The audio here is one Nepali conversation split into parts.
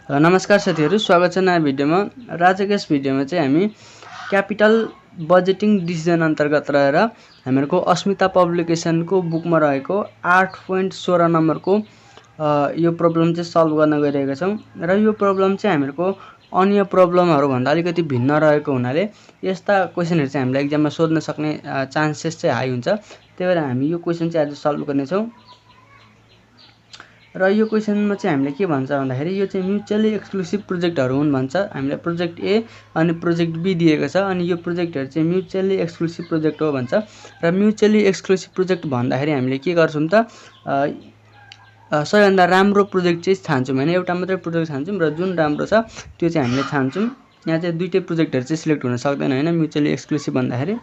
नमस्कार साथीहरु, स्वागत छ नयाँ भिडियोमा। र आजको यस भिडियोमा चाहिँ हामी क्यापिटल बजेटिङ डिसिजन अन्तर्गत रहेर हामीहरुको अस्मिता पब्लिकेसनको बुकमा रहेको 8.16 नम्बरको यो प्रब्लम चाहिँ सल्भ गर्न गइरहेका छौं। र यो प्रब्लम चाहिँ हामीहरुको अन्य प्रब्लमहरु भन्दा अलिकति भिन्न रहेको हुनाले यस्ता क्वेशनहरु चाहिँ हामीलाई एक्जाममा सोध्न सक्ने चान्सेस चाहिँ हाई हुन्छ। त्यही भएर हामी यो क्वेशन चाहिँ आज सल्भ गर्ने छौं। र यो क्वेशनमा चाहिँ हामीले के भन्छ भन्दाखेरि यो चाहिँ म्युचुअली एक्सक्लुसिभ प्रोजेक्टहरु हुन् भन्छ। हामीले प्रोजेक्ट ए अनि प्रोजेक्ट बी दिएको छ अनि यो प्रोजेक्टहरु चाहिँ म्युचुअली एक्सक्लुसिभ प्रोजेक्ट हो भन्छ। र म्युचुअली एक्सक्लुसिभ प्रोजेक्ट भन्दाखेरि हामीले के गर्छौं त सबैभन्दा राम्रो प्रोजेक्ट चाहिँ छान्छौं हैन, एउटा मात्रै प्रोजेक्ट छान्छौं र जुन राम्रो छ त्यो चाहिँ हामीले छान्छौं। यहाँ चाहिँ दुईटै प्रोजेक्टहरु चाहिँ सिलेक्ट हुन सक्दैन हैन म्युचुअली एक्सक्लुसिभ भन्दाखेरि।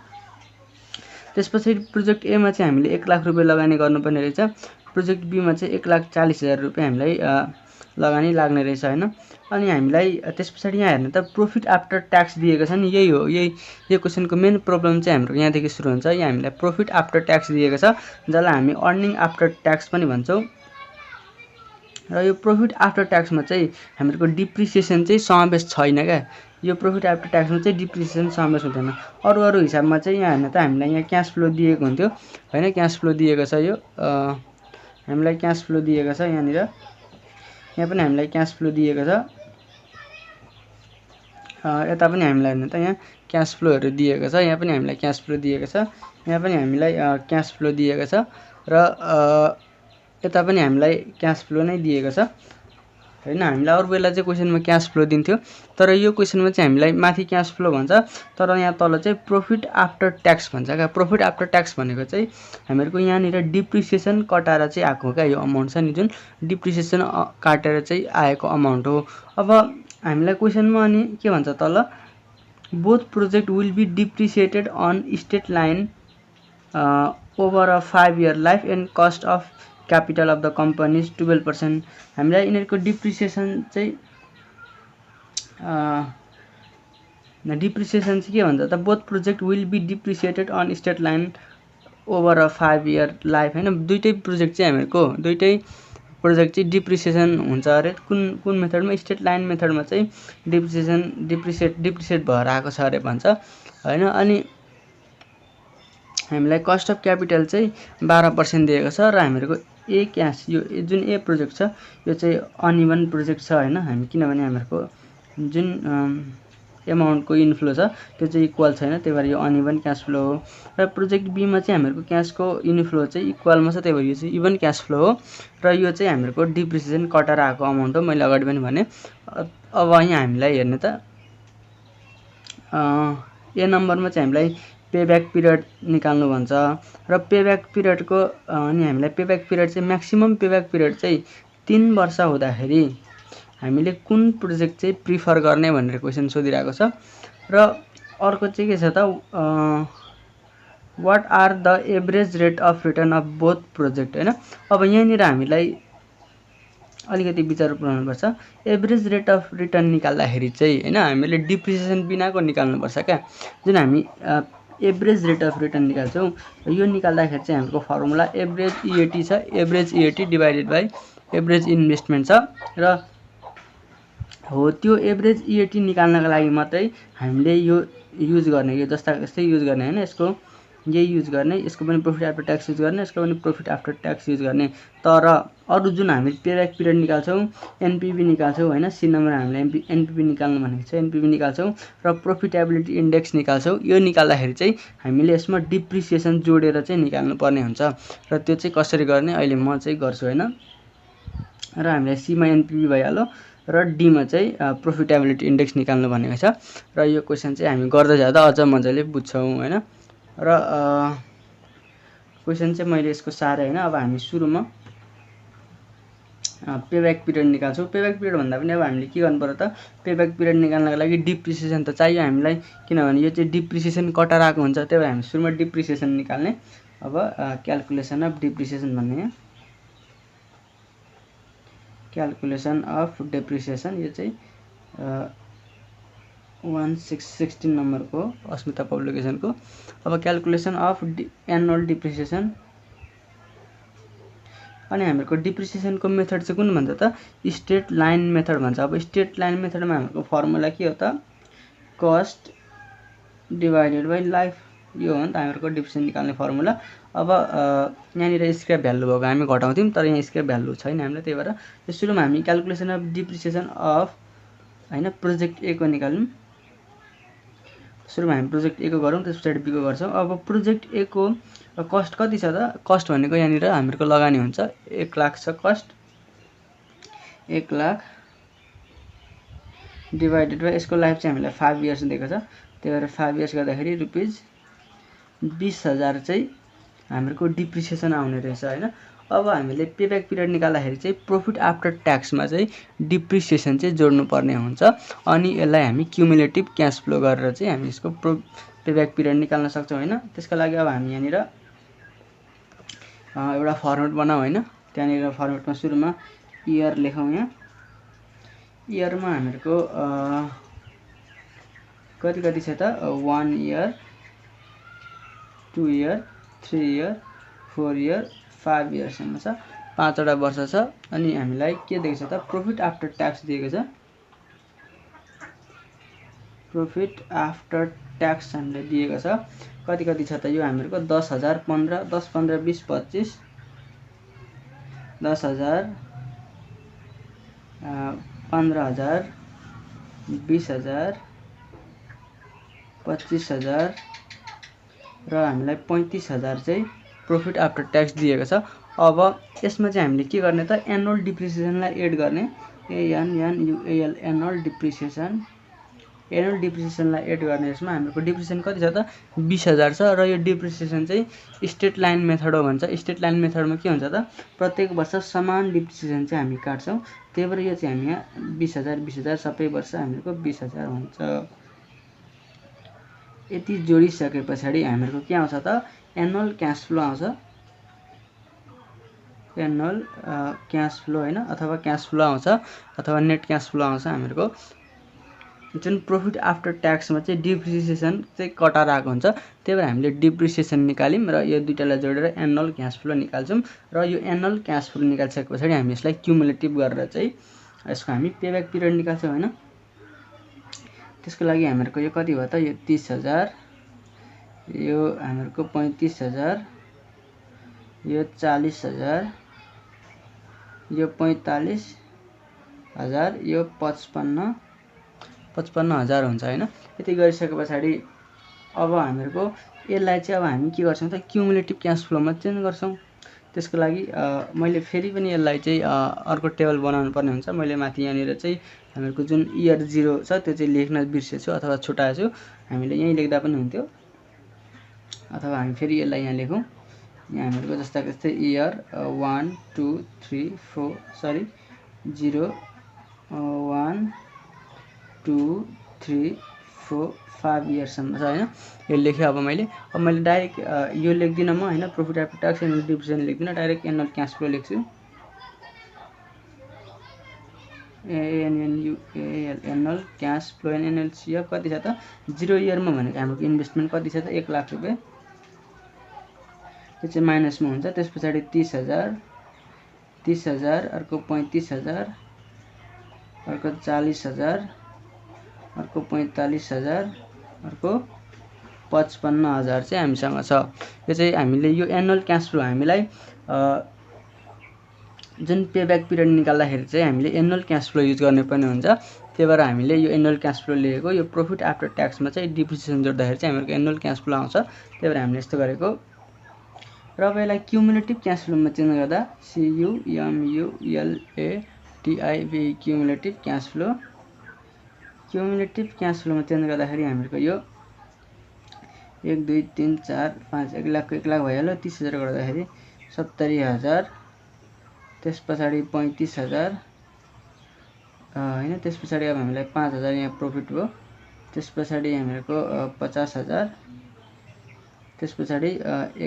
त्यसपछि प्रोजेक्ट ए मा चाहिँ हामीले 1 लाख रुपैयाँ लगानी गर्नुपर्ने रहेछ। प्रोजेक्ट बी मा चाहिँ 1,40,000 रुपैयाँ हामीलाई लगानी लाग्ने रहेछ हैन। अनि हामीलाई त्यसपछि यहाँ हेर्नु त प्रॉफिट आफ्टर ट्याक्स दिएको छ नि, यही हो। यो क्वेशनको मेन प्रब्लम चाहिँ हाम्रो यहाँदेखि सुरु हुन्छ। यहाँ हामीलाई प्रॉफिट आफ्टर ट्याक्स दिएको छ जसलाई हामी अर्निङ आफ्टर ट्याक्स पनि भन्छौं। र यो प्रॉफिट आफ्टर ट्याक्स मा चाहिँ हामीहरुको डिप्रिसिएसन चाहिँ समावेश छैन क्या। यो प्रॉफिट आफ्टर ट्याक्स मा चाहिँ डिप्रिसिएसन समावेश हुँदैन। अरु हिसाबमा चाहिँ यहाँ हेर्नु त हामीलाई यहाँ क्याश फ्लो दिएको हुन्थ्यो हैन, क्याश फ्लो दिएको छ। यो हामीलाई क्याश फ्लो दिएको छ यहाँनिर, यहाँ पनि हामीलाई क्याश फ्लो दिएको छ। यता पनि हामीलाई हेर्नु त यहाँ क्याश फ्लोहरु दिएको छ, यहाँ पनि हामीलाई क्याश फ्लो दिएको छ, यहाँ पनि हामीलाई क्याश फ्लो दिएको छ र यता पनि हामीलाई क्याश फ्लो नै दिएको छ हैन। हामीलाई अरु बेला चाहिँ क्वेशनमा क्याश फ्लो दिन्थ्यो, तर यो क्वेशनमा चाहिँ हामीलाई माथि क्याश फ्लो भन्छ तर यहाँ तल चाहिँ प्रॉफिट आफ्टर ट्याक्स भन्छ क्या। प्रॉफिट आफ्टर ट्याक्स भनेको चाहिँ हामीहरुको यहाँनिर डिप्रिसिएसन कटाएर चाहिँ आएको क्या। यो अमाउन्ट छ नि जुन डिप्रिसिएसन काटेर चाहिँ आएको अमाउन्ट हो। अब हामीलाई क्वेशनमा अनि के भन्छ तल both project will be depreciated on straight line over a 5 year life and cost of capital of the company is 12%। हामीलाई यिनीहरुको डिप्रिसिएसन चाहिँ के भन्छ त both project will be depreciated on straight line over a 5 year life हैन। दुईटै प्रोजेक्ट चाहिँ हामीहरुको दुईटै प्रोजेक्ट चाहिँ डिप्रिसिएसन हुन्छ अरे। कुन मेथडमा स्टेट लाइन मेथडमा चाहिँ डिप्रिसिएट भएर आएको छ अरे भन्छ हैन। अनि हामीलाई कस्ट अफ क्यापिटल चाहिँ 12% दिएको छ र हामीहरुको ए क्याश यो जुन ए प्रोजेक्ट छ यो चाहिँ अनइभन प्रोजेक्ट छ हैन। हामी किनभने हामीहरुको जुन एमाउन्टको इन्फ्लो छ त्यो चाहिँ इक्वल छैन, त्यही भएर यो अनइभन क्याश फ्लो हो। र प्रोजेक्ट बी मा चाहिँ हामीहरुको क्याशको इन्फ्लो चाहिँ इक्वलमा छ, त्यही भएर यो चाहिँ इभन क्याश फ्लो हो र यो चाहिँ हामीहरुको डिप्रिसिएसन कटाएर आएको अमाउन्ट हो, मैले अगाडि पनि भने। अब यहाँ हामीलाई हेर्नु त ए नम्बरमा चाहिँ हामीलाई पेब्याक पिरियड निकाल्नु भन्छ र पेब्याक पिरियडको अनि हामीलाई पेब्याक पिरियड चाहिँ म्याक्सिमम पेब्याक पिरियड चाहिँ 3 वर्ष हुँदाखेरि हामीले कुन प्रोजेक्ट चाहिँ प्रिफर गर्ने भनेर क्वेशन सोधिरहेको छ। र अर्को चाहिँ के छ त what are the average rate of return of both project हैन। अब यहाँनिर हामीलाई अलिकति विचार पुर्याउनु पर्छ। एभरेज रेट अफ रिटर्न निकाल्दाखेरि चाहिँ हैन हामीले डिप्रिसिएसन बिनाको निकाल्नु पर्छ क्या। जुन हामी एभरेज रेट अफ रिटर्न निकाल्छौं यो निकाल्दाखेरि चाहिँ हाम्रो फर्मुला एभरेज ईएटी छ। Average EAT divided by average investment छ र हो त्यो एभरेज ईएटी निकाल्नका लागि मात्रै हामीले यो युज गर्ने, यो जस्तै युज गर्ने हैन। यसको यही युज गर्ने, यसको पनि प्रॉफिट आफ्टर ट्याक्स युज गर्ने, यसको पनि प्रॉफिट आफ्टर ट्याक्स युज गर्ने। तर अरु जुन हामी पेब्याक पिरियड निकाल्छौं, एनपीवी निकाल्छौं हैन, सी नम्बर हामीले एनपीवी निकाल्नु भनेको छ, एनपीवी निकाल्छौं र प्रॉफिटेबिलिटी इन्डेक्स निकाल्छौं। यो निकाल्दाखेरि चाहिँ हामीले यसमा डिप्रिसिएसन जोडेर चाहिँ निकाल्नु पर्ने हुन्छ र त्यो चाहिँ कसरी गर्ने अहिले म चाहिँ गर्छु हैन। र हामीलाई सी मा एनपीवी भइहाल्यो र डी मा चाहिँ प्रॉफिटेबिलिटी इन्डेक्स निकाल्नु भनेको छ। र यो क्वेशन चाहिँ हामी गर्दै जाँदा अझ मजाले बुझ्छौं हैन। र क्वेशन चाहिँ मैले यसको सारे हैन। अब हामी सुरुमा पेब्याक पिरियड निकाल्छौं। पेब्याक पिरियड भन्दा पनि अब हामीले के गर्नु पर्यो त पेब्याक पिरियड निकाल्नका लागि डिप्रिसिएसन त चाहियो हामीलाई, किनभने यो चाहिँ डिप्रिसिएसन कटाएर आएको हुन्छ। त्यही भएर हामी सुरुमा डिप्रिसिएसन निकाल्ने। अब क्याल्कुलेसन अफ डिप्रिसिएसन भन्ने यहाँ क्याल्कुलेसन अफ डिप्रिसिएसन यो चाहिँ 1616 नम्बरको अस्मिता पब्लिकेसनको। अब क्याल्कुलेसन अफ एनुअल डिप्रिसिएसन अनि हामीहरूको डिप्रिसिएसनको मेथड चाहिँ कुन भन्छ त स्ट्रेट लाइन मेथड भन्छ। अब स्ट्रेट लाइन मेथडमा हामीहरूको फर्मुला के हो त कस्ट डिभाइडेड बाई लाइफ, यो हो नि त हामीहरूको डिप्रिसिएसन निकाल्ने फर्मुला। अब यहाँनिर स्क्रैप भ्यालु भएको हामी घटाउँथ्यौँ तर यहाँ स्क्रैप भ्यालु छैन हामीलाई, त्यही भएर सुरुमा हामी क्यालकुलेसन अफ डिप्रिसिएसन अफ हैन प्रोजेक्ट ए को निकाल्यौँ। सुरुमा हामी प्रोजेक्ट ए को गरौँ, त्यस पछाडि बी को गर्छौँ। अब प्रोजेक्ट ए को कस्ट कति छ त कस्ट भनेको यहाँनिर हामीहरूको लगानी हुन्छ 1 लाख छ कस्ट, 1 लाख डिभाइडेड बाई यसको लाइफ चाहिँ हामीलाई 5 इयर्स दिएको छ, त्यही भएर 5 इयर्स गर्दाखेरि ₹20,000 चाहिँ हामीहरूको डिप्रिसिएसन आउने रहेछ हैन। अब हामीले पेब्याक पिरियड निकाल्दाखेरि चाहिँ प्रॉफिट आफ्टर ट्याक्समा चाहिँ डिप्रिसिएसन चाहिँ जोड्नु पर्ने हुन्छ अनि यसलाई हामी क्युमुलेटिभ क्याश फ्लो गरेर चाहिँ हामी यसको पेब्याक पिरियड निकाल्न सक्छौँ हैन। त्यसको लागि अब हामी यहाँनिर एउटा फर्मेट बनाऊ हैन। त्यहाँनिर फर्मेटमा सुरुमा इयर लेखौँ। यहाँ इयरमा हामीहरूको कति छ त 1 इयर 2 इयर 3 इयर 4 इयर 5 इयरसम्म छ, 5 वटा वर्ष छ। अनि हामीलाई के दिएको छ त प्रॉफिट आफ्टर ट्याक्स दिएको छ। प्रॉफिट आफ्टर ट्याक्स हामीलाई दिएको छ कति छ त यो हामीहरूको 10,000 15 10 15 20 25 10,000 15,000 20,000 25,000 र हामीलाई 35,000 चाहिँ प्रॉफिट आफ्टर ट्याक्स दिएको छ। अब यसमा चाहिँ हामीले के गर्ने त एनुअल डिप्रिसिएसनलाई एड गर्ने, एएनएनयुएल एनुअल डिप्रिसिएसनलाई एड गर्ने। यसमा हामीहरूको डिप्रिसिएसन कति छ त 20,000 छ र यो डिप्रिसिएसन चाहिँ स्ट्रेट लाइन मेथड हो भन्छ। स्ट्रेट लाइन मेथडमा के हुन्छ त प्रत्येक वर्ष समान डिप्रिसिएसन चाहिँ हामी काट्छौँ, त्यही भएर यो चाहिँ हामी यहाँ 20,000 20,000 सबै वर्ष हामीहरूको 20,000 हुन्छ। यति जोडिसके पछाडि हामीहरूको के आउँछ त एनुअल क्याश फ्लो आउँछ। एनुअल क्याश फ्लो हैन अथवा क्याश फ्लो आउँछ अथवा नेट क्याश फ्लो आउँछ। हामीहरूको जुन प्रॉफिट आफ्टर ट्याक्समा चाहिँ डिप्रिसिएसन चाहिँ कटाएर आएको हुन्छ, त्यही भएर हामीले डिप्रिसिएसन निकाल्यौँ र यो दुईटालाई जोडेर एनुअल क्याश फ्लो निकाल्छौँ। र यो एनुअल क्याश फ्लो निकालिसके पछाडि हामी यसलाई क्युमुलेटिभ गरेर चाहिँ यसको हामी पेब्याक पिरियड निकाल्छौँ हैन। त्यसको लागि हामीहरूको यो कति भयो त यो 30,000, यो हामीहरूको 35,000, यो 40,000, यो 45,000, यो 55,000 हुन्छ हैन। यति गरिसके पछाडि अब हामीहरूको यसलाई चाहिँ अब हामी के गर्छौँ त क्युमुलेटिभ क्याश फ्लोमा चेन्ज गर्छौँ। त्यसको लागि मैले फेरि पनि यसलाई चाहिँ अर्को टेबल बनाउनु पर्ने हुन्छ। मैले माथि यहाँनिर चाहिँ हामीहरूको जुन इयर 0 छ त्यो चाहिँ लेख्न बिर्सेछु अथवा छुटाएछु, हामीले यहीँ लेख्दा पनि हुन्थ्यो अथवा हामी फेरि यसलाई यहाँ लेखौँ। यहाँ हामीहरूको जस्तै इयर 1 2 3 4 सरी 0 1 2 3 4 5 इयर्ससम्म छ हैन। यो लेखेँ। अब मैले डाइरेक्ट यो लेख्दिनँ म हैन, profit after tax annual depreciation लेख्दिनँ, डाइरेक्ट एनुअल क्याश फ्लो लेख्छु। ANNUAL annual cash flow NLCF कति छ त 0 इयरमा भनेको हाम्रो इन्भेस्टमेन्ट कति छ त 1 लाख रुपैयाँ, त्यो चाहिँ माइनसमा हुन्छ। त्यस पछाडि 30,000 अर्को 35,000 अर्को 40,000 अर्को 45,000 अर्को 55,000 चाहिँ हामीसँग छ। यो चाहिँ हामीले यो एनुअल क्याश फ्लो हामीलाई जुन पेब्याक पिरियड निकाल्दाखेरि चाहिँ हामीले एनुअल क्याश फ्लो युज गर्नुपर्ने हुन्छ। त्यही भएर हामीले यो एनुअल क्याश फ्लो लेखेको। यो प्रॉफिट आफ्टर ट्याक्समा चाहिँ डिप्रिसिएसन जोड्दाखेरि चाहिँ हामीहरूको एनुअल क्याश फ्लो आउँछ, त्यही भएर हामीले यस्तो गरेको। र अब यसलाई क्युमुलेटिभ क्याश फ्लोमा चेन्ज गर्दा CUMULATIV cumulative cash flow. Cumulative cash फ्लोमा चेन्ज गर्दाखेरि हामीहरूको यो 1 2 3 4 5 1 लाखको 1 लाख भइहाल्यो। 30,000 गर्दाखेरि 70,000, त्यस पछाडि 35,000 हैन। त्यस पछाडि अब हामीलाई 5,000 यहाँ प्रॉफिट भयो। त्यस पछाडि हामीहरूको 50,000, त्यस पछाडि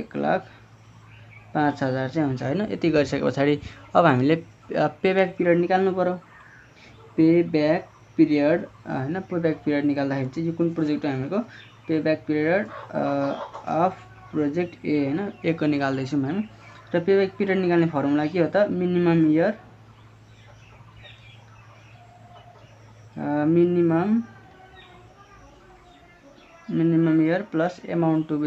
1,05,000 चाहिँ हुन्छ हैन। यति गरिसके पछाडि अब हामीले पेब्याक पिरियड निकाल्नु पर्यो। पेब्याक पिरियड हैन, पेब्याक पिरियड निकाल्दाखेरि चाहिँ यो कुन प्रोजेक्ट हो हामीको payback period of project A हैन, ए को निकाल्दैछौँ हामी। र पेब्याक पिरियड निकाल्ने फर्मुला के हो त minimum year plus amount to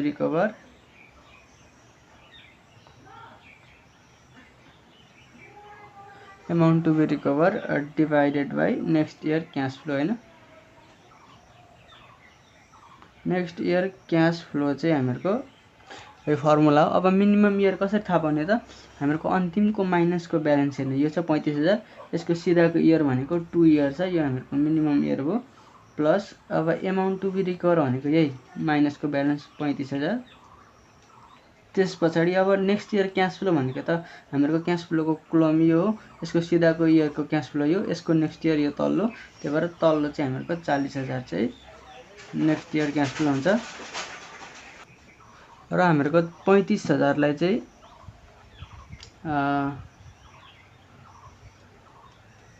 be recover divided by next year cash flow हैन। नेक्स्ट इयर क्यास फ्लो चाहिँ हामीहरूको यो फर्मुला हो। अब मिनिमम इयर कसरी थाहा पाउने त हामीहरूको अन्तिमको माइनसको ब्यालेन्स हेर्ने। यो छ 35,000, यसको सिधाको इयर भनेको 2 इयर छ, यो हामीहरूको मिनिमम इयर हो। प्लस अब अमाउन्ट टु बी रिकभर भनेको यही माइनसको ब्यालेन्स 35,000। त्यस पछाडि अब नेक्स्ट इयर क्यास फ्लो भनेको त हामीहरूको क्यास फ्लोको क्लम यो हो, यसको सिधाको इयरको क्यास फ्लो यो, यसको नेक्स्ट इयर यो तल्लो, त्यही भएर तल्लो चाहिँ हामीहरूको 40,000 चाहिँ नेक्स्ट इयर क्यास फ्लो हुन्छ। र हामीहरूको 35,000लाई चाहिँ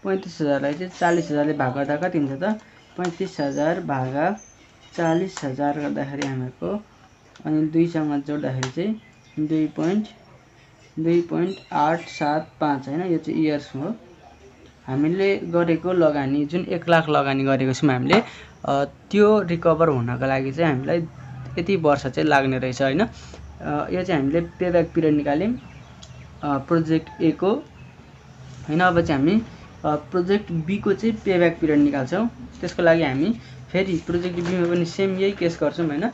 40,000ले भाग गर्दा कति हुन्छ त 35,000 भागा 40,000 गर्दाखेरि हामीहरूको अनि 2 सँग जोड्दाखेरि चाहिँ 2.875 हैन, यो चाहिँ इयर्स हो। हामीले गरेको लगानी जुन 1 लाख लगानी गरेको छौँ हामीले त्यो रिकभर हुनको लागि चाहिँ हामीलाई यति वर्ष चाहिँ लाग्ने रहेछ हैन। यो चाहिँ हामीले पेब्याक पिरियड निकाल्यौँ प्रोजेक्ट ए को हैन। अब चाहिँ हामी प्रोजेक्ट बी को चाहिँ पेब्याक पिरियड निकाल्छौँ। त्यसको लागि हामी फेरि प्रोजेक्ट बी मा पनि सेम यही केस गर्छौँ हैन।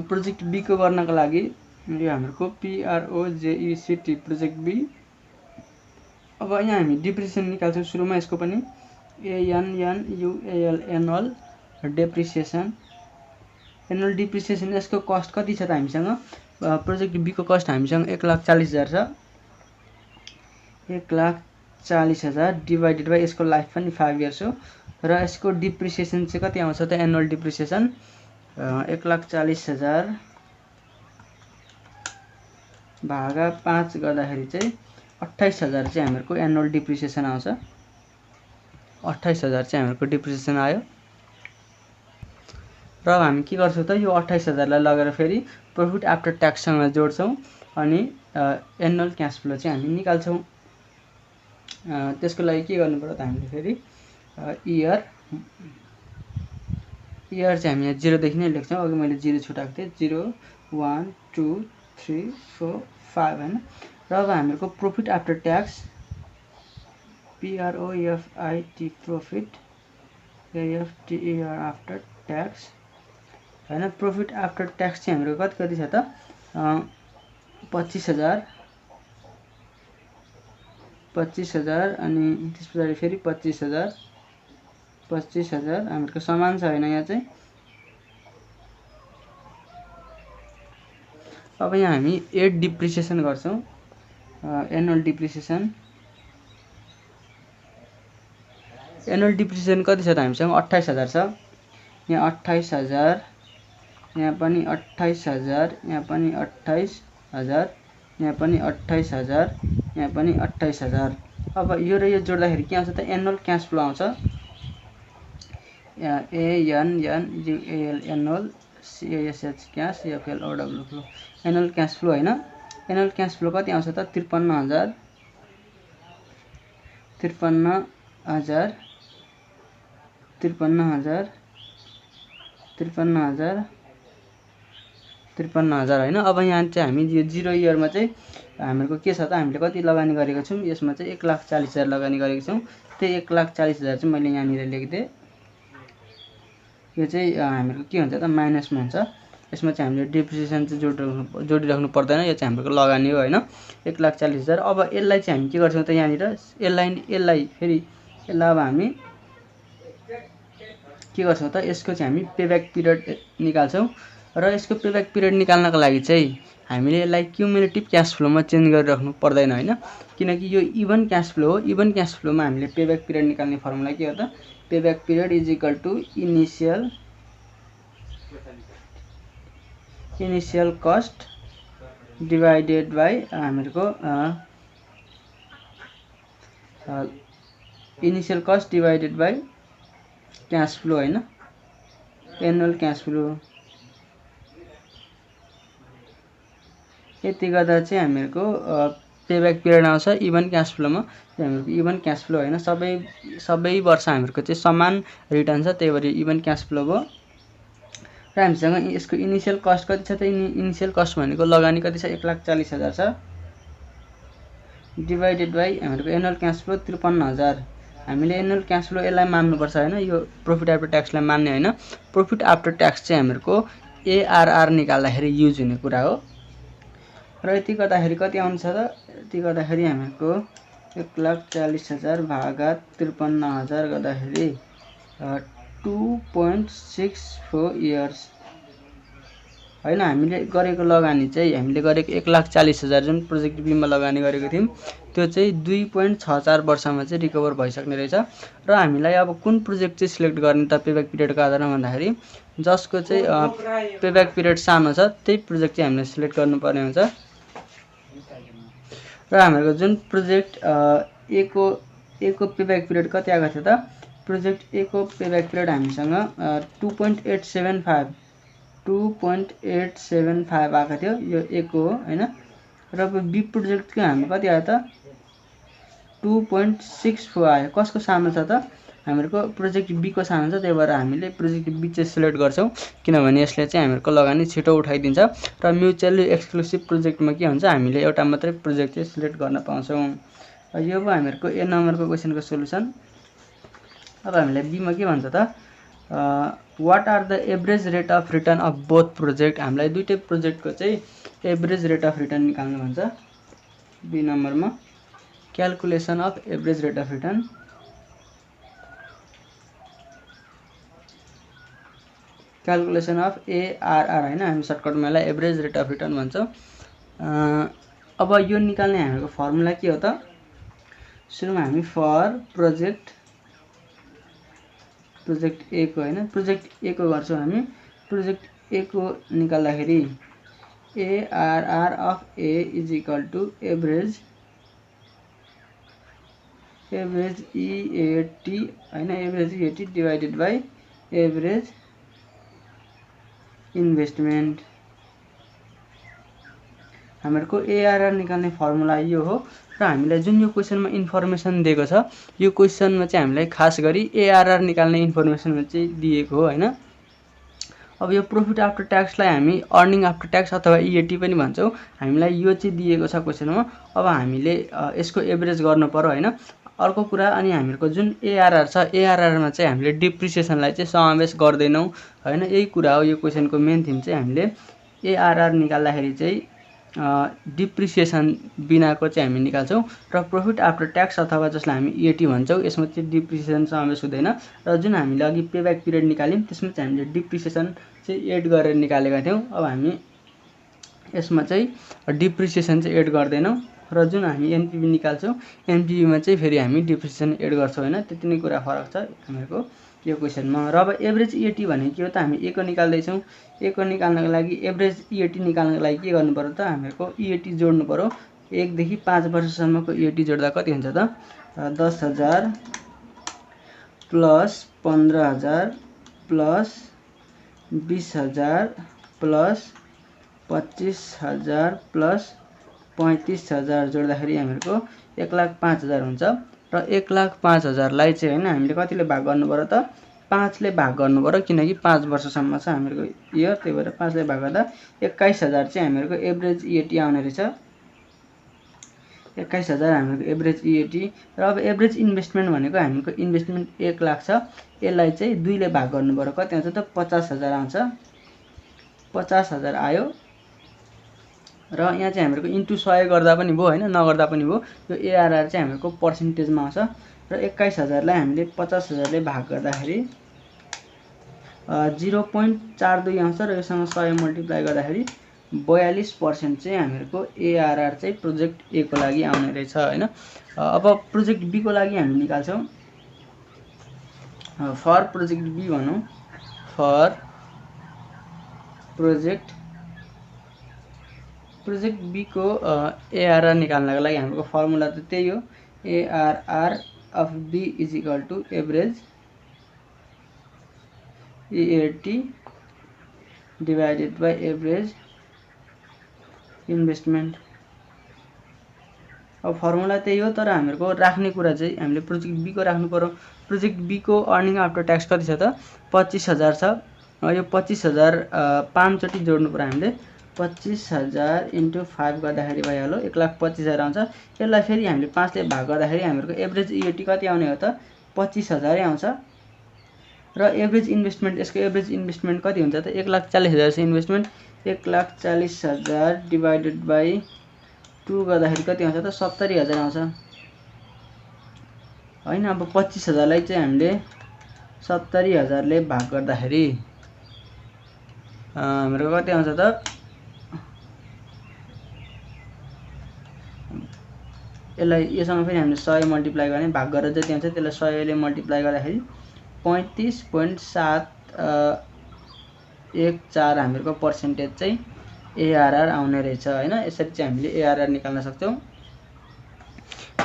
प्रोजेक्ट बी को गर्नको लागि यो हामीहरूको PROJECT प्रोजेक्ट बी। अब यहाँ हामी डिप्रिसिएसन निकाल्छौँ सुरुमा यसको पनि ANNUAL annual depreciation. Annual depreciation यसको कस्ट कति छ त हामीसँग प्रोजेक्ट बी को कस्ट हामीसँग 1,40,000 छ। 1,40,000 डिवाइडेड बाई यसको लाइफ पनि 5 इयर्स हो र यसको डिप्रिसिएसन चाहिँ कति आउँछ त एनुअल डिप्रिसिएसन 1,40,000 भागा 5 गर्दाखेरि चाहिँ 28,000 चाहिँ हामीहरूको एनुअल डिप्रिसिएसन आउँछ। 28,000 चाहिँ हामीहरूको डिप्रिसिएसन आयो। र अब हामी के गर्छौँ त यो 28,000लाई लगेर फेरि प्रफिट आफ्टर ट्याक्ससँग जोड्छौँ अनि एनुअल क्यास फ्लो चाहिँ हामी निकाल्छौँ। त्यसको लागि के गर्नु पर्यो त हामीले फेरि इयर चाहिँ हामी यहाँ 0 देखि नै लेख्छौँ। अघि मैले 0 छुटाएको थिएँ, 0 1 2 3 4 5 हैन। र अब हामीहरूको profit after tax PROFIT profit AFTER after tax हैन। प्रफिट आफ्टर ट्याक्स चाहिँ हाम्रो कति छ त 25,000 अनि त्यस पछाडि फेरि 25,000 हामीहरूको समान छ हैन यहाँ चाहिँ। अब यहाँ हामी 8 डिप्रिसिएसन गर्छौँ एनुअल डिप्रिसिएसन। एनुअल डिप्रिसिएसन कति छ त हामीसँग 28,000 छ। यहाँ 28,000, यहाँ पनि 28,000, यहाँ पनि 28,000, यहाँ पनि 28,000, यहाँ पनि 28,000। अब यो र यो जोड्दाखेरि के आउँछ त एनुअल क्यास फ्लो आउँछ ANNUAL annual CASH cash FLOW flow annual cash flow हैन। एनुअल क्यास फ्लो कति आउँछ त 53,000 हैन। अब यहाँ चाहिँ हामी यो 0 इयरमा चाहिँ हामीहरूको के छ त हामीले कति लगानी गरेको छौँ यसमा चाहिँ 1,40,000 लगानी गरेको छौँ। त्यही 1,40,000 चाहिँ मैले यहाँनिर लेखिदिएँ। यो चाहिँ हामीहरूको के हुन्छ त माइनसमा हुन्छ। यसमा चाहिँ हामीले डिप्रिसिएसन चाहिँ जोडिराख्नु पर्दैन, यो चाहिँ हाम्रो लगानी हो हैन 1,40,000। अब यसलाई चाहिँ हामी के गर्छौँ त यहाँनिर यसलाई फेरि यसलाई अब हामी के गर्छौँ त यसको चाहिँ हामी पेब्याक पिरियड निकाल्छौँ। र यसको पेब्याक पिरियड निकाल्नको लागि चाहिँ हामीले यसलाई क्युमुलेटिभ क्यास फ्लोमा चेन्ज गरिराख्नु पर्दैन हैन, किनकि यो इभन क्यास फ्लो हो। इभन क्यास फ्लोमा हामीले पेब्याक पिरियड निकाल्ने फर्मुला के हो त payback period is equal to initial cost divided by हामीहरूको initial cost divided by cash flow हैन एनुअल क्यास फ्लो। यति गर्दा चाहिँ हामीहरूको पेब्याक पिरियड आउँछ इभन क्यास फ्लोमा। हामीहरूको इभन क्यास फ्लो होइन, सबै वर्ष हामीहरूको चाहिँ समान रिटर्न छ, त्यही भएर इभन क्यास फ्लो भयो। र हामीसँग यसको इनिसियल कस्ट कति छ त? इनिसियल कस्ट भनेको लगानी कति छ? 1,40,000 छ, डिभाइडेड बाई हामीहरूको एनुअल क्यास फ्लो 53,000। हामीले एनुअल क्यास फ्लो यसलाई मान्नुपर्छ होइन, यो प्रफिट आफ्टर ट्याक्सलाई मान्ने होइन। प्रफिट आफ्टर ट्याक्स चाहिँ हामीहरूको एआरआर निकाल्दाखेरि युज हुने कुरा हो। र यति गर्दाखेरि कति आउँछ त? यति गर्दाखेरि हामीहरूको 1,40,000 भागा 53,000 गर्दाखेरि 2.64 इयर्स होइन। हामीले गरेको लगानी चाहिँ हामीले गरेको 1,40,000 जुन प्रोजेक्ट बीमा लगानी गरेको थियौँ त्यो चाहिँ 2.64 वर्षमा चाहिँ रिकभर भइसक्ने रहेछ। र हामीलाई अब कुन प्रोजेक्ट चाहिँ सिलेक्ट गर्ने त पेब्याक पिरियडको आधारमा भन्दाखेरि जसको चाहिँ पेब्याक पिरियड सानो छ त्यही प्रोजेक्ट चाहिँ हामीले सिलेक्ट गर्नुपर्ने हुन्छ। र हामीहरूको जुन प्रोजेक्ट ए को पेब्याक पिरियड कति आएको थियो त? प्रोजेक्ट ए को पेब्याक पिरियड हामीसँग 2.875 आएको थियो, यो ए को हो होइन। र अब बी प्रोजेक्टको हामी कति आयो त? 2.64 आयो। कसको सानो छ त? हामीहरूको प्रोजेक्ट बी को सानो छ, त्यही भएर हामीले प्रोजेक्ट बी चाहिँ सिलेक्ट गर्छौँ, किनभने यसले चाहिँ हामीहरूको लगानी छिटो उठाइदिन्छ। र म्युचुअली एक्सक्लुसिभ प्रोजेक्टमा के हुन्छ, हामीले एउटा मात्रै प्रोजेक्ट चाहिँ सिलेक्ट गर्न पाउँछौँ। यो भयो हामीहरूको ए नम्बरको क्वेसनको सोल्युसन। अब हामीलाई बीमा के भन्छ त? What are the average rate of return of both project. हामीलाई दुईटै प्रोजेक्टको चाहिँ एभरेज रेट अफ रिटर्न निकाल्नु भन्छ। बी नम्बरमा calculation of average rate of return. Calculation of ARR होइन, हामी सर्टकटमा यसलाई एभरेज रेट अफ रिटर्न भन्छौँ। अब यो निकाल्ने हामीहरूको फर्मुला के हो त? सुरुमा हामी फर प्रोजेक्ट ए को होइन, प्रोजेक्ट ए को गर्छौँ हामी। प्रोजेक्ट ए को निकाल्दाखेरि ARR of A is equal to average EAT होइन, average EAT divided by average investment. हामीहरूको एआरआर निकाल्ने फर्मुला यो हो। र हामीलाई जुन यो क्वेसनमा इन्फर्मेसन दिएको छ, यो क्वेसनमा चाहिँ हामीलाई खास गरी एआरआर निकाल्ने इन्फर्मेसन चाहिँ दिएको हो होइन। अब यो प्रफिट आफ्टर ट्याक्सलाई हामी अर्निङ आफ्टर ट्याक्स अथवा इएटी पनि भन्छौँ। हामीलाई यो चाहिँ दिएको छ क्वेसनमा। अब हामीले यसको एभरेज गर्नु पर्यो होइन। अर्को कुरा, अनि हामीहरूको जुन एआरआर छ, एआरआरमा चाहिँ हामीले डिप्रिसिएसनलाई चाहिँ समावेश गर्दैनौँ होइन। यही कुरा हो यो क्वेसनको मेन थिम चाहिँ। हामीले एआरआर निकाल्दाखेरि चाहिँ डिप्रिसिएसन बिनाको चाहिँ हामी निकाल्छौँ। र प्रफिट आफ्टर ट्याक्स अथवा जसलाई हामी इएटी भन्छौँ यसमा चाहिँ डिप्रिसिएसन समावेश हुँदैन। र जुन हामीले अघि पेब्याक पिरियड निकाल्यौँ त्यसमा चाहिँ हामीले डिप्रिसिएसन चाहिँ एड गरेर निकालेका थियौँ। अब हामी यसमा चाहिँ डिप्रिसिएसन चाहिँ एड गर्दैनौँ। र जुन हामी एनपिभी निकाल्छौँ एनपिभीमा चाहिँ फेरि हामी डिप्रिसिएसन एड गर्छौँ होइन। त्यति नै कुरा फरक छ हामीहरूको यो क्वेसनमा। र अब एभरेज इएटी भनेको के हो त? हामी ए को निकाल्दैछौँ। ए को निकाल्नको लागि एभरेज इएटी निकाल्नको लागि के गर्नु पर्यो त? हामीहरूको इएटी जोड्नु पर्यो। 1 देखि 5 वर्षसम्मको इएटी जोड्दा कति हुन्छ त? 10,000 प्लस 15,000 प्लस 20,000 प्लस 25,000 प्लस 35,000 जोड्दाखेरि हामीहरूको 1,05,000 हुन्छ। र 1,05,000लाई चाहिँ होइन हामीले कतिले भाग गर्नु पर्यो त? 5 ले भाग गर्नु पर्यो, किनकि 5 वर्षसम्म छ हामीहरूको इयर, त्यही भएर 5 ले भाग गर्दा 21,000 चाहिँ हामीहरूको एभरेज इएटी आउने रहेछ। 21,000 हामीहरूको एभरेज इएटी। र अब एभरेज इन्भेस्टमेन्ट भनेको हामीको इन्भेस्टमेन्ट 1 लाख छ, यसलाई चाहिँ 2 ले भाग गर्नु पर्यो। कति आउँछ त? 50,000 आउँछ। 50,000 आयो। र यहाँ चाहिँ हामीहरूको इन्टु 100 गर्दा पनि भयो होइन, नगर्दा पनि भयो। यो एआरआर चाहिँ हामीहरूको पर्सेन्टेजमा आउँछ। र 21,000लाई हामीले 50,000ले भाग गर्दाखेरि 0.42 आउँछ। र योसँग 100 मल्टिप्लाई गर्दाखेरि 42% चाहिँ हामीहरूको एआरआर चाहिँ प्रोजेक्ट ए को लागि आउने रहेछ होइन। अब प्रोजेक्ट बी को लागि हामी निकाल्छौँ। फर प्रोजेक्ट बी भनौँ। फर प्रोजेक्ट बी को एआरआर निकाल्नको लागि हाम्रो फर्मुला त त्यही हो। ARR of B is equal to average EAT divided by average investment. अब फर्मुला त्यही हो, तर हामीहरूको राख्ने कुरा चाहिँ हामीले प्रोजेक्ट बी को राख्नु पर्यो। प्रोजेक्ट बी को अर्निङ आफ्टर ट्याक्स कति छ त 25,000 छ। यो 25,000 5चोटि जोड्नु पर्यो हामीले। 25,000 × 5 गर्दाखेरि भइहाल्यो 1,25,000 आउँछ। यसलाई फेरि हामीले 5 ले भाग गर्दाखेरि हामीहरूको एभरेज इओटी कति आउने हो त 25,000 आउँछ। र एभरेज इन्भेस्टमेन्ट, यसको एभरेज इन्भेस्टमेन्ट कति हुन्छ त 1,40,000 छ इन्भेस्टमेन्ट। 1,40,000 डिभाइडेड बाई 2 गर्दाखेरि कति आउँछ त 70,000 आउँछ हैन। अब 25,000 लाई चाहिँ हामीले 70,000 ले भाग गर्दाखेरि हाम्रो कति आउँछ त यसलाई योसँग फेरि हामीले 100 मल्टिप्लाई गर्ने, भाग गरेर जति आउँछ त्यसलाई 100 ले मल्टिप्लाई गर्दाखेरि 35.714 हामीहरूको पर्सेन्टेज चाहिँ एआरआर आउने रहेछ हैन। यसरी चाहिँ हामीले एआरआर निकाल्न सक्छौं।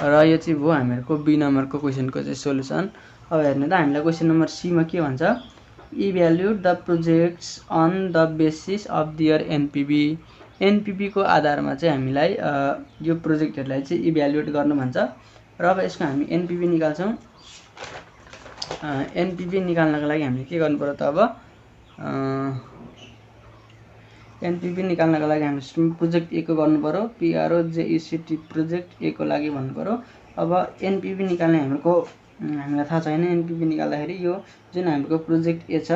र यो चाहिँ भयो हामीहरूको बी नम्बरको क्वेशनको चाहिँ सोलुसन। अब हेर्नु त हामीलाई क्वेशन नम्बर सी मा के भन्छ, evaluate the projects on the basis of their NPB. NPB को आधारमा चाहिँ हामीलाई यो प्रोजेक्टहरुलाई चाहिँ इभ्यालुएट गर्नु भन्छ। र अब यसको हामी एनपीबी निकाल्छौं। एनपीबी निकाल्नको लागि हामीले के गर्नु पर्यो त अब एनपीबी निकाल्नको लागि हामी प्रोजेक्ट ए को गर्नु पर्यो। PROJECT प्रोजेक्ट ए को लागि भन्नु पर्यो। अब एनपीबी निकाल्ने हामीलाई थाहा छैन। एनपीबी निकाल्दाखेरि यो जुन हाम्रो प्रोजेक्ट ए छ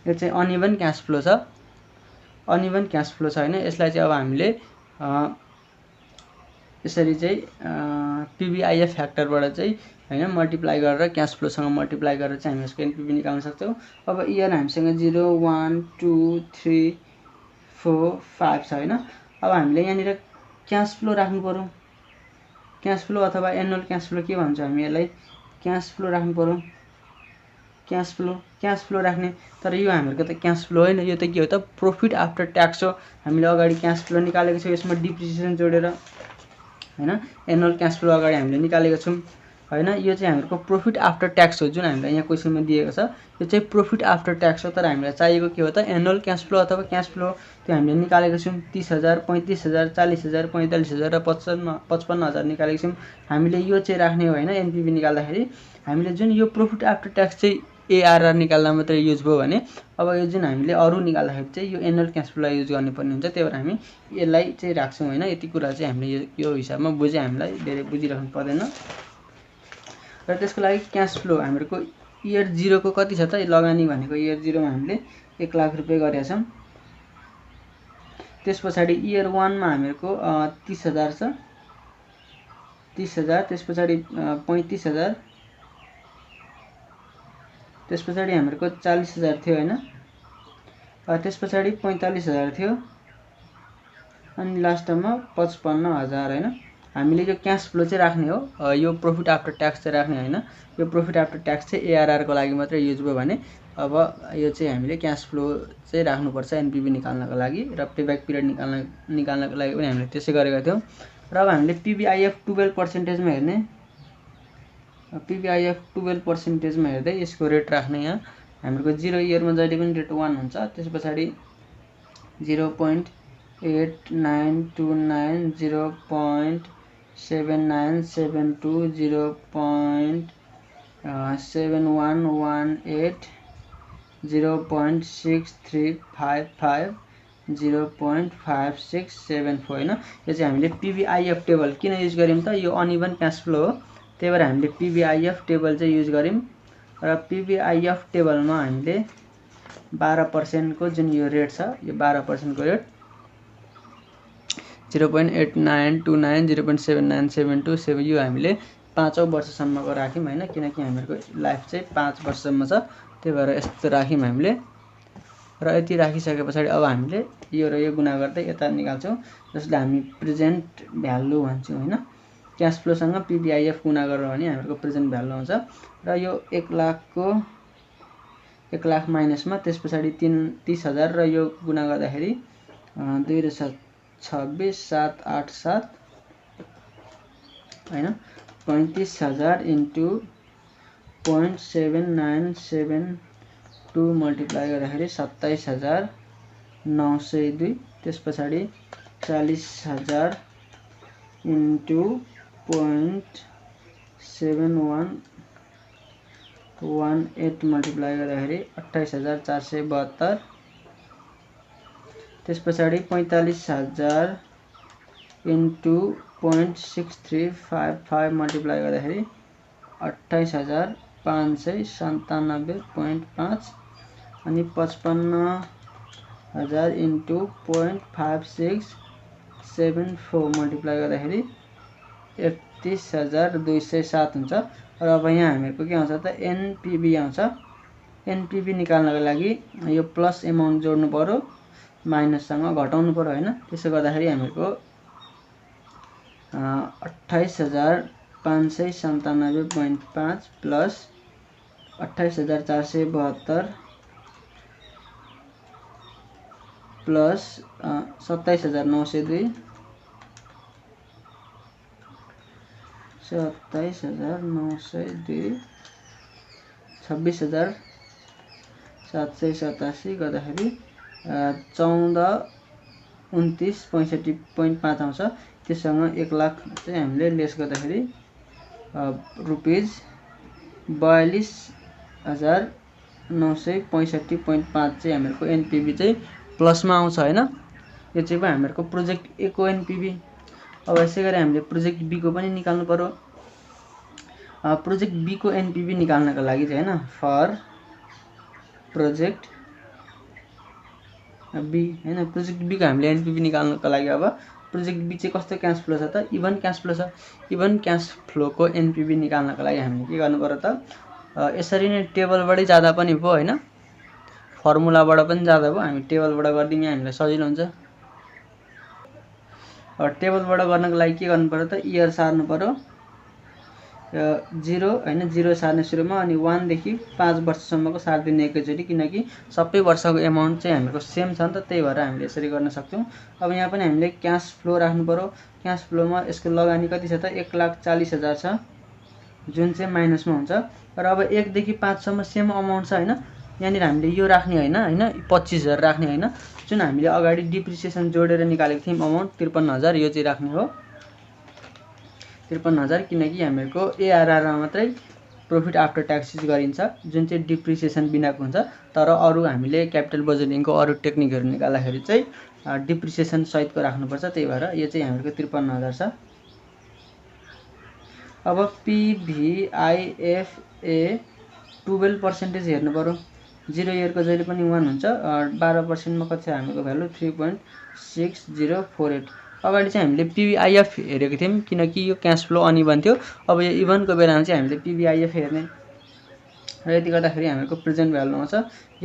यो चाहिँ अनइभन क्याश फ्लो छ, अनइभन क्याश फ्लो छ हैन। यसलाई चाहिँ अब हामीले यसरी चाहिँ पीबीआईएफ फ्याक्टरबाट चाहिँ हैन मल्टिप्लाई गरेर क्याश फ्लो सँग मल्टिप्लाई गरेर चाहिँ हामी यसको एनपीबी निकाल्न सक्छौं। अब इयर हामीसँग 0 1 2 3 4 5 छ हैन। अब हामीले यहाँनिर क्याश फ्लो राख्नु पर्यो। क्याश फ्लो अथवा एनुअल क्याश फ्लो के भन्छ हामी यसलाई, क्याश फ्लो राख्नु पर्यो। क्याश फ्लो राख्ने, तर यो हामीहरुको त क्याश फ्लो हैन, यो त के हो त प्रॉफिट आफ्टर ट्याक्स हो। हामीले अगाडि क्याश फ्लो निकालेको छौं, यसमा डिप्रिसिएसन जोडेर हैन। एनुअल क्याश फ्लो अगाडि हामीले निकालेको छौं हैन। यो चाहिँ हामीहरुको प्रॉफिट आफ्टर ट्याक्स हो जुन हामीलाई यहाँ क्वेशनमा दिएको छ। यो चाहिँ प्रॉफिट आफ्टर ट्याक्स हो, तर हामीलाई चाहिएको के हो त एनुअल क्याश फ्लो अथवा क्याश फ्लो। त्यो हामीले निकालेको छौं 30,000 35,000 40,000 45,000 र 55,000 निकालेको छौं। हामीले यो चाहिँ राख्ने हो हैन। एनपीबी निकाल्दाखेरि हामीले जुन यो प्रॉफिट आफ्टर ट्याक्स चाहिँ एआरआर निकाल्दा मात्रै युज भयो भने अब यो जुन हामीले अरु निकाल्दाखेरि चाहिँ यो एनुअल क्याश फ्लोलाई युज गर्नुपर्ने हुन्छ। त्यही भएर हामी यसलाई चाहिँ राख्छौं हैन। यति कुरा चाहिँ हामीले यो हिसाबमा बुझे, हामीलाई धेरै बुझिराख्नु पर्दैन। र त्यसको लागि क्याश फ्लो हामीहरुको इयर 0 को कति छ त लगानी भनेको इयर 0 मा हामीले 1 लाख रुपैयाँ गरेका छौं। त्यसपछि इयर 1 मा हामीहरुको 30,000 छ, 30,000। त्यसपछि 35,000, त्यसपछि हामीहरुको 40,000 थियो हैन। त्यसपछि 45,000 थियो अनि लास्टमा 55,000 हैन। हामीले यो क्याश फ्लो चाहिँ राख्ने हो, यो प्रॉफिट आफ्टर ट्याक्स चाहिँ राख्ने हैन। यो प्रॉफिट आफ्टर ट्याक्स चाहिँ एआरआर को लागि मात्रै युज भयो भने अब यो चाहिँ हामीले क्याश फ्लो चाहिँ राख्नुपर्छ एनपीबी निकाल्नको लागि। र पेब्याक पिरियड निकाल्नको लागि पनि हामीले त्यसै गरेका थियौं। र अब हामीले पीबीआईएफ 12% मा हेर्ने, पीबीआईएफ 12% मा हेर्दै यसको रेट राख्ने। यहाँ हामीहरुको 0 इयर मा जहिले पनि रेट 1 हुन्छ। त्यसपछि 0.8929 0.7972 0.7118 0.6355 0.5674 हैन। यो चाहिँ हामीले पीबीआईएफ टेबल किन युज गर्यौं त, यो अनइभन क्याश फ्लो हो, त्यही भएर हामीले पीबीआईएफ टेबल चाहिँ युज गर्यौं। र पीबीआईएफ टेबलमा हामीले 12% को जुन यो रेट छ, यो 12% को रेट 0.8929 0.7972 यो हामीले 5 औं वर्षसम्मको राख्यौं हैन। किनकि हामीहरुको लाइफ चाहिँ 5 वर्षसम्म छ, त्यही भएर यस्तो राख्यौं हामीले। र यति राखिसकेपछि अब हामीले यो र यो गुणा गर्दै यता निकाल्छौं, जसले हामी प्रेजेन्ट भ्यालु भन्छौं हैन। क्याश फ्लो सँग पीबीआईएफ गुणा गरेर भने हामीहरुको प्रेजेन्ट भ्यालु आउँछ। र यो 1 लाख माइनसमा त्यसपछि 30,000 र यो गुणा गर्दाखेरि 2 26 787 हैन। 35,000 इन्टु 0.7972 मल्टिप्लाई गर्दाखेरि 27,902। त्यसपछि 40,000 इन्टु 0.7118 मल्टिप्लाई गर्दाखेरि 28,472। त्यस पछाडि 45,000 इन्टु 0.6355 मल्टिप्लाई गर्दाखेरि 28,597.5 अनि 55,000 इन्टु 0.5674 मल्टिप्लाई गर्दाखेरि 31,207 हुन्छ। र अब यहाँ हामीहरूको के आउँछ त एनपिभी आउँछ। एनपिभी निकाल्नको लागि यो प्लस एमाउन्ट जोड्नु पर्यो, माइनससँग घटाउनु पर्यो हैन। त्यसो गर्दाखेरि हामीहरूको 28,597.5 प्लस 28,472 प्लस 27,902 26,787 गर्दाखेरि 14,29,65 आउँछ। त्यससँग 1 लाख चाहिँ हामीले लेस गर्दाखेरि रुपीज 42,965.5 चाहिँ हामीहरूको एनपिभी चाहिँ प्लसमा आउँछ हैन। यो चाहिँ भयो हामीहरूको प्रोजेक्ट ए को एनपिभी। अब यसै गरी हामीले प्रोजेक्ट बी को पनि निकाल्नु पर्यो। प्रोजेक्ट बी को एनपिभी निकाल्नको लागि चाहिँ हैन फर प्रोजेक्ट बी हैन, प्रोजेक्ट बी को हामीले एनपिभी निकाल्नको लागि अब प्रोजेक्ट बी चाहिँ कस्तो क्याश फ्लो छ त इभन क्याश फ्लो छ। इभन क्याश फ्लो को एनपिभी निकाल्नको लागि हामीले के गर्नु पर्यो त यसरी नै टेबलबाटै जाँदा पनि भयो हैन, फर्मुलाबाट पनि जाँदा भयो। हामी टेबलबाट गर्दिने हामीलाई सजिलो हुन्छ। टेबलबाट गर्नको लागि के गर्नु पर्यो त इयर सार्नु पर्यो 0 हैन, 0 सार्ने सुरुमा अनि 1 देखि 5 वर्षसम्मको सार्दिने एकैचोटी, किनकि सबै वर्षको एमाउन्ट चाहिँ हामीको सेम छ नि त, त्यही भएर हामीले यसरी गर्न सक्छौँ। अब यहाँ पनि हामीले क्याश फ्लो राख्नु पर्यो। क्याश फ्लोमा यसको लगानी कति छ त 1,40,000 छ, जुन चाहिँ माइनसमा हुन्छ। र अब 1 देखि 5 सम्म सेम अमाउन्ट छ हैन। यहाँनिर हामीले यो राख्ने हैन 25,000 राख्ने हैन, जुन हामीले अगाडि डिप्रिसिएसन जोडेर निकालेको थियौँ अमाउन्ट 53,000 यो चाहिँ राख्ने हो 53,000, किनकि हामीहरूको एआरआरमा मात्रै प्रॉफिट आफ्टर ट्याक्सेस गरिन्छ, जुन चाहिँ डिप्रिसिएसन बिनाको हुन्छ। तर अरु हामीले क्यापिटल बजेटिङको अरु टेक्निकहरु निकाल्दाखेरि चाहिँ डिप्रिसिएसन सहितको राख्नुपर्छ, त्यही भएर यो चाहिँ हामीहरूको 53,000 छ। अब पीभीआईएफए 12% हेर्नु पर्यो। 0 इयरको जहिले पनि 1 हुन्छ, 12% मा कति छ हामीको भ्यालु 3.6048। अगाडि चाहिँ हामीले पीभीआईएफ हेरेको थियौं किनकि यो क्याश फ्लो अनइभन थियो। अब यो इभनको बेलामा चाहिँ हामीले पीभीआईएफ हेर्ने र यति गर्दाखेरि हामीको प्रेजेन्ट भ्यालु आउँछ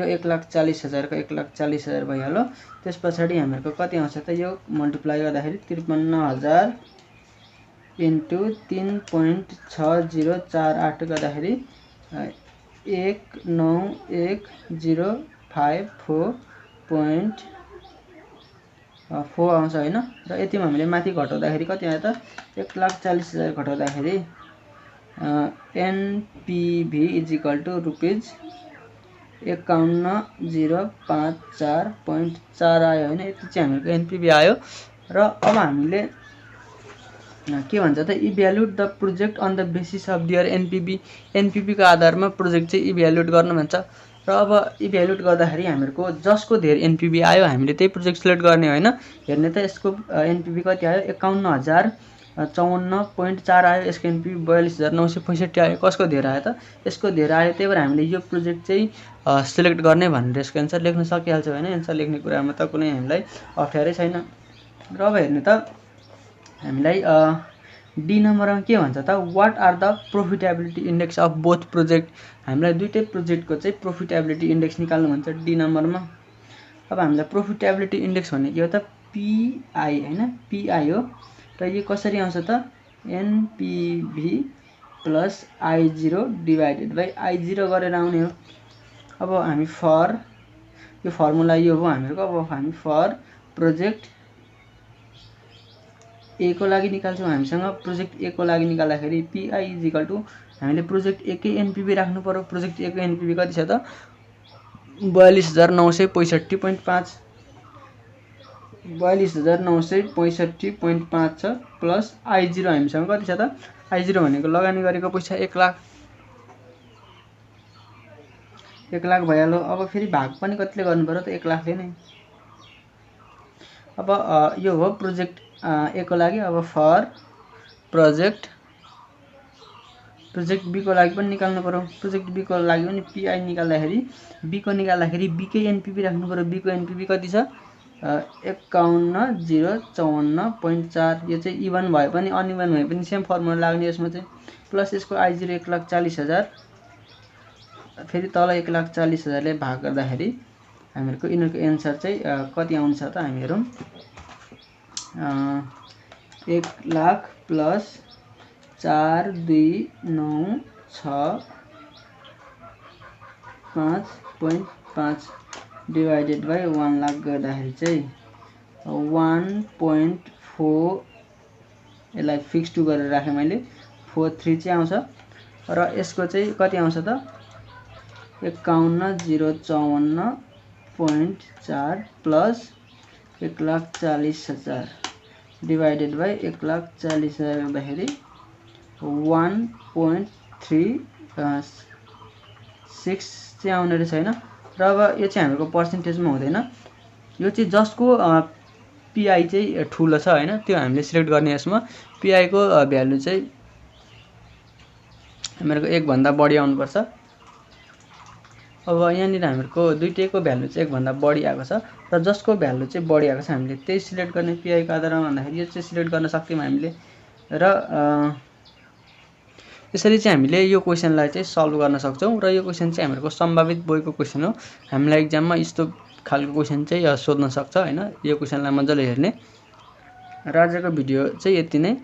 यो 1,40,000 को 1,40,000 भइहाल्यो। त्यसपछि हामीको कति आउँछ त यो मल्टिप्लाई गर्दाखेरि 53,000 इन्टु 3.6048 गर्दाखेरि 19,1054.4 आउँछ हैन। र यतिमा हामीले माथि घटाउँदाखेरि कति आयो त 1,40,000 घटाउँदाखेरि एनपीभी इक्वल टु रुपीज 51,054.4 आयो हैन। यति चाहिँ हामीको एनपीभी आयो। र अब हामीले के भन्छ त evaluate the project on the basis of their NPV. NPV को आधारमा प्रोजेक्ट चाहिँ इभ्यालुएट गर्न भन्छ। र अब इभ्यालुएट गर्दाखेरि हामीहरूको जसको धेरै एनपीभी आयो हामीले त्यही प्रोजेक्ट सिलेक्ट गर्ने हैन। हेर्ने त यसको एनपीभी कति आयो 51,054.4 आयो। यसको एनपीभी 42,965 आयो। कसको धेरै आयो त यसको धेरै आयो, त्यही भएर हामीले यो प्रोजेक्ट चाहिँ सिलेक्ट गर्ने भनेर यसको एन्सर लेख्न सकिहाल्छौँ हैन। एन्सर लेख्ने कुरामा त कुनै हामीलाई अप्ठ्यारै छैन। र अब हेर्नु त हामीलाई डी नम्बरमा के भन्छ त what are the profitability index of both project. हामीलाई दुईटै प्रोजेक्टको चाहिँ प्रॉफिटेबिलिटी इंडेक्स निकाल्नु भन्छ डी नम्बरमा। अब हामीलाई प्रॉफिटेबिलिटी इंडेक्स भनेको यो त पीआई हैन, पीआई हो। र यो कसरी आउँछ त एनपीभी प्लस आई0 डिवाइडेड बाइ आई0 गरेर आउने हो। अब हामी फर यो फर्मुला यो हो हामीहरुको। अब हामी फर प्रोजेक्ट ए को लागि निकाल्छौं। हामीसँग प्रोजेक्ट ए को लागि निकाल्दाखेरि पीआई इक्वल टु हामीले प्रोजेक्ट ए कै एनपीभी राख्नु पर्यो। प्रोजेक्ट ए को एनपीभी कति छ त 42,965.5। 42,965.5 छ प्लस I0 हामीसँग कति छ त I0 भनेको लगानी गरेको पैसा 1 लाख भइहाल्यो। अब फेरि भाग पनि कतिले गर्नु पर्यो त 1 लाखले नै। अब यो हो प्रोजेक्ट A को लागि। अब फर प्रोजेक्ट B को लागि पनि निकाल्नु पर्यो। प्रोजेक्ट B को लागि पनि PI निकाल्दाखेरि B को निकाल्दाखेरि B कै NPV राख्नु पर्यो। B को NPV कति छ 51,054.4। यो चाहिँ इभन भए पनि अनइभन भए पनि सेम फर्मुला लाग्ने यसमा चाहिँ। प्लस यसको I0 1,40,000 फेरि तल 1,40,000 ले भाग गर्दाखेरि हामीहरुको यिनीहरुको एन्सर चाहिँ कति आउँछ त हामी हेरौं। 1 lakh plus 4296.5 divided by 1 lakh गर्दाखेरि चाहिँ 1.4 यसलाई फिक्स टु गरेर राखे मैले 43 चाहिँ आउँछ र यसको चाहिँ कति आउँछ त 51,054.4 प्लस 1,40,000 डिवाइडेड बाइ 1,40,000 गर्दाखेरि 1.36 चाहिँ आउने रहेछ हैन। र अब यो चाहिँ हामीको पर्सेन्टेजमा हुँदैन। यो चाहिँ जसको PI चाहिँ ठुलो छ हैन त्यो हामीले सिलेक्ट गर्ने। यसमा PI को भ्यालु चाहिँ हामीहरुको 1 भन्दा बढी आउनु पर्छ। अब यहाँनिर हामीहरुको दुईटैको भ्यालु चाहिँ 1 भन्दा बढी आएको छ र जसको भ्यालु चाहिँ बढी आएको छ हामीले त्यही सिलेक्ट गर्ने। PI को आधारमा भन्दाखेरि यो चाहिँ सिलेक्ट गर्न सक्यौं हामीले। र यसरी चाहिँ हामीले यो क्वेशनलाई चाहिँ सल्भ गर्न सक्छौं। र यो क्वेशन चाहिँ हामीहरुको सम्भावित बोईको क्वेशन हो। हामीलाई एक्जाममा यस्तो खालको क्वेशन चाहिँ सोध्न सक्छ हैन। यो क्वेशनलाई मज्जाले हेर्ने। र आजको भिडियो चाहिँ यति नै।